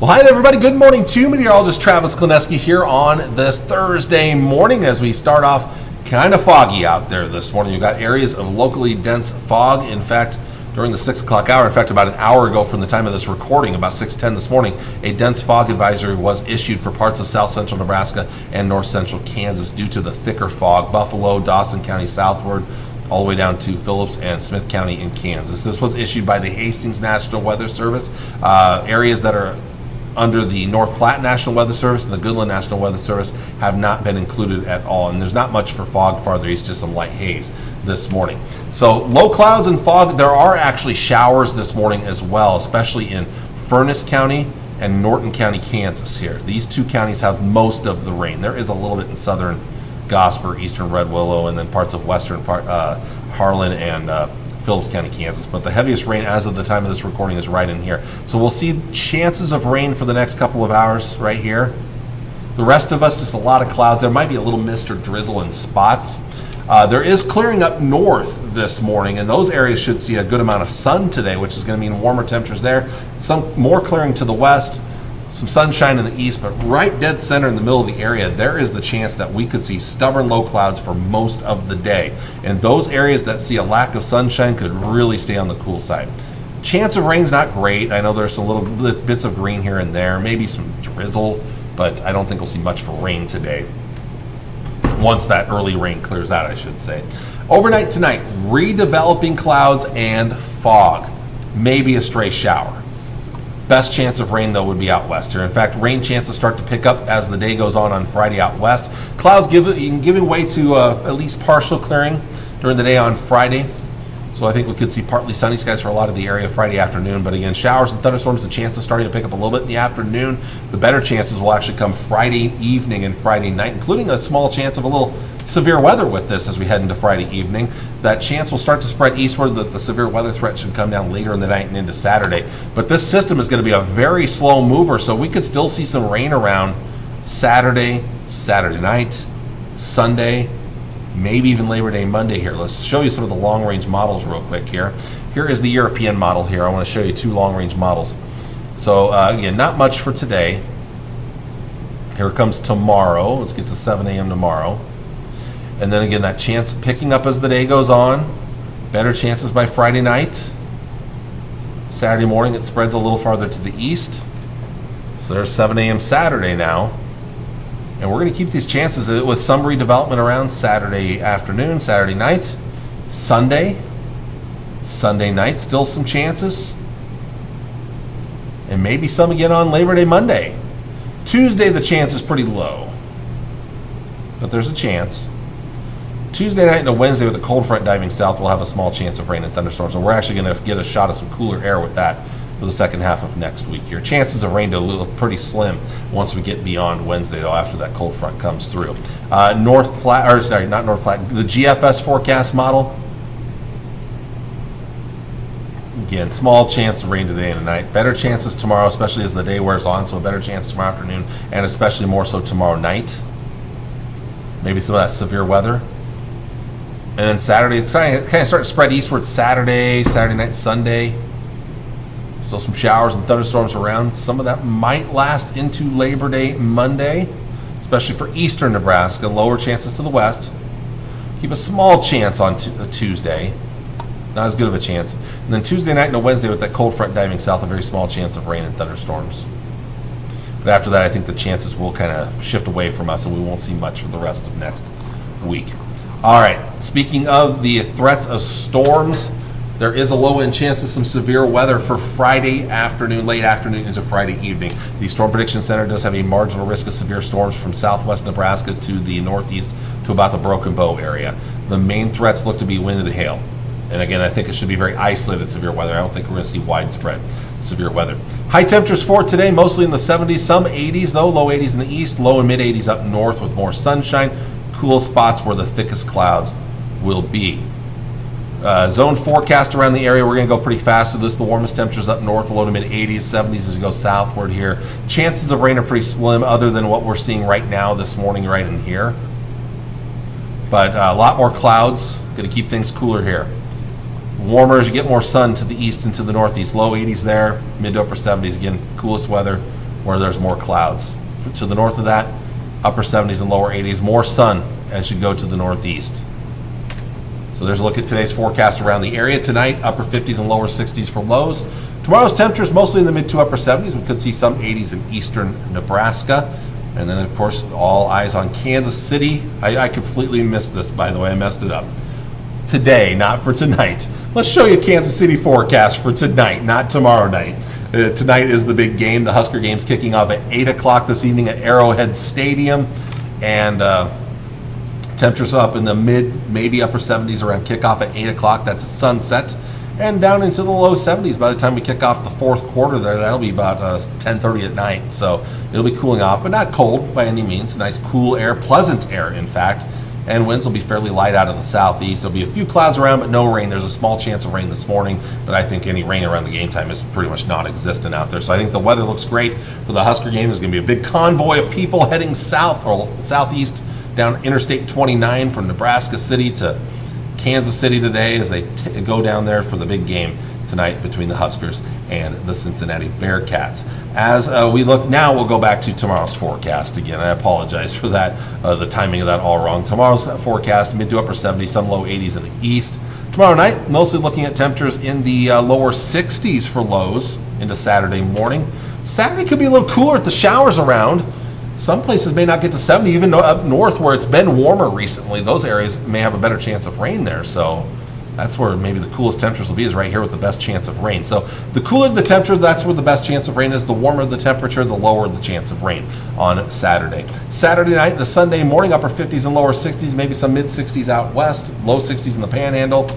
Well, hi there, everybody. Good morning to meteorologist Travis Klineski here on this Thursday morning as we start off kind of foggy out there this morning. You've got areas of locally dense fog. In fact, during the 6 o'clock hour, in fact, about an hour ago from the time of this recording, about 6:10 this morning, a dense fog advisory was issued for parts of south central Nebraska and north central Kansas due to the thicker fog. Buffalo, Dawson County southward, all the way down to Phillips and Smith County in Kansas. This was issued by the Hastings National Weather Service. Areas that are under the North Platte National Weather Service and the Goodland National Weather Service have not been included at all. And there's not much for fog farther east, just some light haze this morning. So low clouds and fog. There are actually showers this morning as well, especially in Furnace County and Norton County, Kansas here. These two counties have most of the rain. There is a little bit in southern Gosper, eastern Red Willow, and then parts of western Harlan and Phillips County, Kansas. But the heaviest rain as of the time of this recording is right in here. So we'll see chances of rain for the next couple of hours right here. The rest of us, just a lot of clouds. There might be a little mist or drizzle in spots. There is clearing up north this morning, and those areas should see a good amount of sun today, which is going to mean warmer temperatures there. Some more clearing to the west, some sunshine in the east, but right dead center in the middle of the area, there is the chance that we could see stubborn low clouds for most of the day. And those areas that see a lack of sunshine could really stay on the cool side. Chance of rain's not great. I know there's some little bits of green here and there, maybe some drizzle, but I don't think we'll see much for rain today. Once that early rain clears out, I should say. Overnight tonight, redeveloping clouds and fog. Maybe a stray shower. Best chance of rain, though, would be out west here. In fact, rain chances start to pick up as the day goes on Friday out west. Clouds giving way to at least partial clearing during the day on Friday. So I think we could see partly sunny skies for a lot of the area Friday afternoon. But again, showers and thunderstorms, the chances starting to pick up a little bit in the afternoon. The better chances will actually come Friday evening and Friday night, including a small chance of a little severe weather with this as we head into Friday evening. That chance will start to spread eastward. The severe weather threat should come down later in the night and into Saturday. But this system is going to be a very slow mover, so we could still see some rain around Saturday, Saturday night, Sunday, maybe even Labor Day Monday here. Let's show you some of the long-range models real quick here. Here is the European model here. I want to show you two long-range models. So again, not much for today. Here comes tomorrow. Let's get to 7 a.m. tomorrow. And then again, that chance picking up as the day goes on. Better chances by Friday night. Saturday morning, it spreads a little farther to the east. So there's 7 a.m. Saturday now. And we're going to keep these chances with some redevelopment around Saturday afternoon, Saturday night, Sunday night, still some chances. And maybe some again on Labor Day Monday. Tuesday, the chance is pretty low, but there's a chance. Tuesday night and Wednesday with the cold front diving south, we'll have a small chance of rain and thunderstorms. And we're actually going to get a shot of some cooler air with that for the second half of next week. Your chances of rain to look pretty slim once we get beyond Wednesday, though, after that cold front comes through. The GFS forecast model. Again, small chance of rain today and tonight. Better chances tomorrow, especially as the day wears on. So a better chance tomorrow afternoon, and especially more so tomorrow night. Maybe some of that severe weather. And then Saturday, it's kind of starting to spread eastward. Saturday night, Sunday. Still some showers and thunderstorms around. Some of that might last into Labor Day Monday, especially for eastern Nebraska. Lower chances to the west. Keep a small chance on Tuesday. It's not as good of a chance. And then Tuesday night and Wednesday with that cold front diving south, a very small chance of rain and thunderstorms. But after that, I think the chances will kind of shift away from us, and we won't see much for the rest of next week. All right, speaking of the threats of storms, there is a low-end chance of some severe weather for Friday afternoon, late afternoon into Friday evening. The Storm Prediction Center does have a marginal risk of severe storms from southwest Nebraska to the northeast to about the Broken Bow area. The main threats look to be wind and hail. And again, I think it should be very isolated severe weather. I don't think we're going to see widespread severe weather. High temperatures for today, mostly in the 70s, some 80s though, low 80s in the east, low and mid 80s up north with more sunshine. Cool spots where the thickest clouds will be. Zone forecast around the area, we're going to go pretty fast with this. The warmest temperatures up north, low to mid 80s, 70s as you go southward here. Chances of rain are pretty slim other than what we're seeing right now this morning right in here. But a lot more clouds, going to keep things cooler here. Warmer as you get more sun to the east and to the northeast. Low 80s there, mid to upper 70s. Again, coolest weather where there's more clouds. To the north of that, upper 70s and lower 80s, more sun as you go to the northeast. So there's a look at today's forecast around the area. Tonight, upper 50s and lower 60s for lows. Tomorrow's temperatures mostly in the mid to upper 70s. We could see some 80s in eastern Nebraska. And then, of course, all eyes on Kansas City. I completely missed this, by the way. I messed it up. Today, not for tonight. Let's show you Kansas City forecast for tonight, not tomorrow night. Tonight is the big game. The Husker game's kicking off at 8 o'clock this evening at Arrowhead Stadium. And temperatures up in the mid, maybe upper 70s around kickoff at 8 o'clock. That's at sunset. And down into the low 70s by the time we kick off the fourth quarter there. That'll be about 10:30 at night. So it'll be cooling off, but not cold by any means. Nice cool air, pleasant air, in fact. And winds will be fairly light out of the southeast. There'll be a few clouds around, but no rain. There's a small chance of rain this morning, but I think any rain around the game time is pretty much non-existent out there. So I think the weather looks great for the Husker game. There's going to be a big convoy of people heading south or southeast down Interstate 29 from Nebraska City to Kansas City today as they go down there for the big game tonight between the Huskers and the Cincinnati Bearcats. As we look now, we'll go back to tomorrow's forecast again. I apologize for that, the timing of that all wrong. Tomorrow's forecast, mid to upper 70s, some low 80s in the east. Tomorrow night, mostly looking at temperatures in the lower 60s for lows into Saturday morning. Saturday could be a little cooler at the showers around. Some places may not get to 70, even up north where it's been warmer recently. Those areas may have a better chance of rain there. So that's where maybe the coolest temperatures will be, is right here with the best chance of rain. So the cooler the temperature, that's where the best chance of rain is. The warmer the temperature, the lower the chance of rain on Saturday. Saturday night to Sunday morning, upper 50s and lower 60s, maybe some mid 60s out west, low 60s in the Panhandle.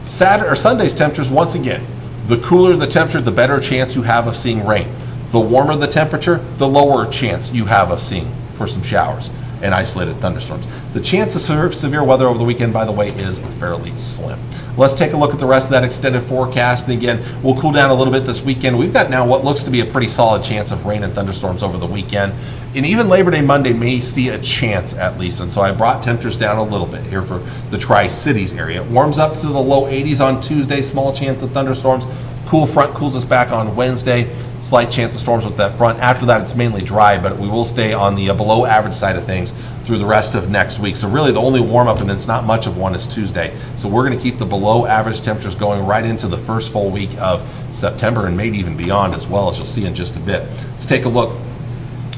Sunday's temperatures, once again, the cooler the temperature, the better chance you have of seeing rain. The warmer the temperature, the lower chance you have of seeing for some showers and isolated thunderstorms. The chance of severe weather over the weekend, by the way, is fairly slim. Let's take a look at the rest of that extended forecast. And again, we'll cool down a little bit this weekend. We've got now what looks to be a pretty solid chance of rain and thunderstorms over the weekend. And even Labor Day Monday may see a chance at least. And so I brought temperatures down a little bit here for the Tri-Cities area. It warms up to the low 80s on Tuesday, small chance of thunderstorms. Cool front cools us back on Wednesday. Slight chance of storms with that front. After that, it's mainly dry, but we will stay on the below average side of things through the rest of next week. So really the only warm up, and it's not much of one, is Tuesday. So we're going to keep the below average temperatures going right into the first full week of September and maybe even beyond as well, as you'll see in just a bit. Let's take a look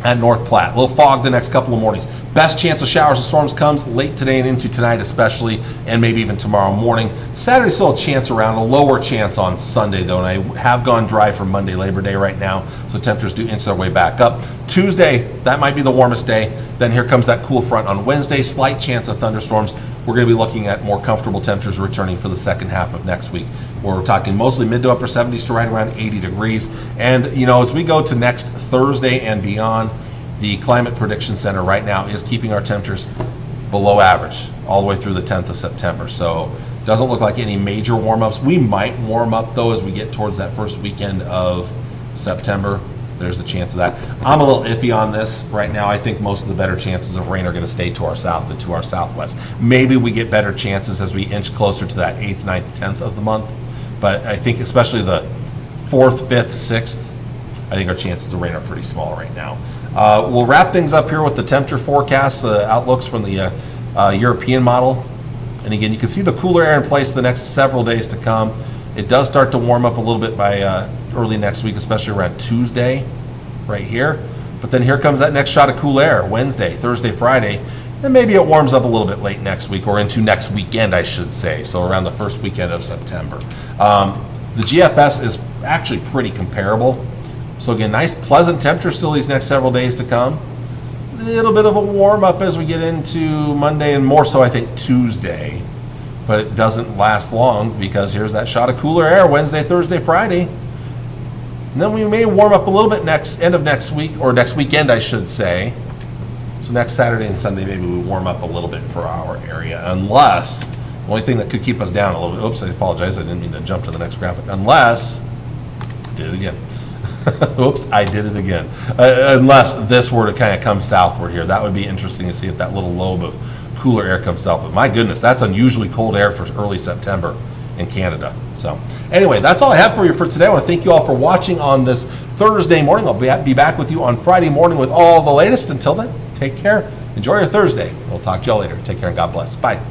at North Platte. A little fog the next couple of mornings. Best chance of showers and storms comes late today and into tonight especially, and maybe even tomorrow morning. Saturday still a chance around, a lower chance on Sunday though, and I have gone dry for Monday, Labor Day right now, so temperatures do inch their way back up. Tuesday, that might be the warmest day. Then here comes that cool front on Wednesday, slight chance of thunderstorms. We're going to be looking at more comfortable temperatures returning for the second half of next week, where we're talking mostly mid to upper 70s to right around 80 degrees. And, you know, as we go to next Thursday and beyond, the Climate Prediction Center right now is keeping our temperatures below average all the way through the 10th of September. So it doesn't look like any major warm-ups. We might warm up, though, as we get towards that first weekend of September. There's a chance of that. I'm a little iffy on this right now. I think most of the better chances of rain are going to stay to our south and to our southwest. Maybe we get better chances as we inch closer to that 8th, 9th, 10th of the month. But I think especially the 4th, 5th, 6th, I think our chances of rain are pretty small right now. We'll wrap things up here with the temperature forecasts, outlooks from the European model. And again, you can see the cooler air in place the next several days to come. It does start to warm up a little bit by early next week, especially around Tuesday, right here. But then here comes that next shot of cool air, Wednesday, Thursday, Friday. And maybe it warms up a little bit late next week, or into next weekend, I should say. So around the first weekend of September. The GFS is actually pretty comparable. So again, nice pleasant temperature still these next several days to come. A little bit of a warm up as we get into Monday, and more so I think Tuesday. But it doesn't last long, because here's that shot of cooler air Wednesday, Thursday, Friday. And then we may warm up a little bit end of next week, or next weekend I should say. So next Saturday and Sunday maybe we warm up a little bit for our area, unless the only thing that could keep us down a little bit, oops, I apologize, I didn't mean to jump to the next graphic, unless, I did it again. Oops, I did it again. Unless this were to kind of come southward here. That would be interesting to see if that little lobe of cooler air comes southward. My goodness, that's unusually cold air for early September in Canada. So anyway, that's all I have for you for today. I want to thank you all for watching on this Thursday morning. I'll be back with you on Friday morning with all the latest. Until then, take care. Enjoy your Thursday. We'll talk to you all later. Take care and God bless. Bye.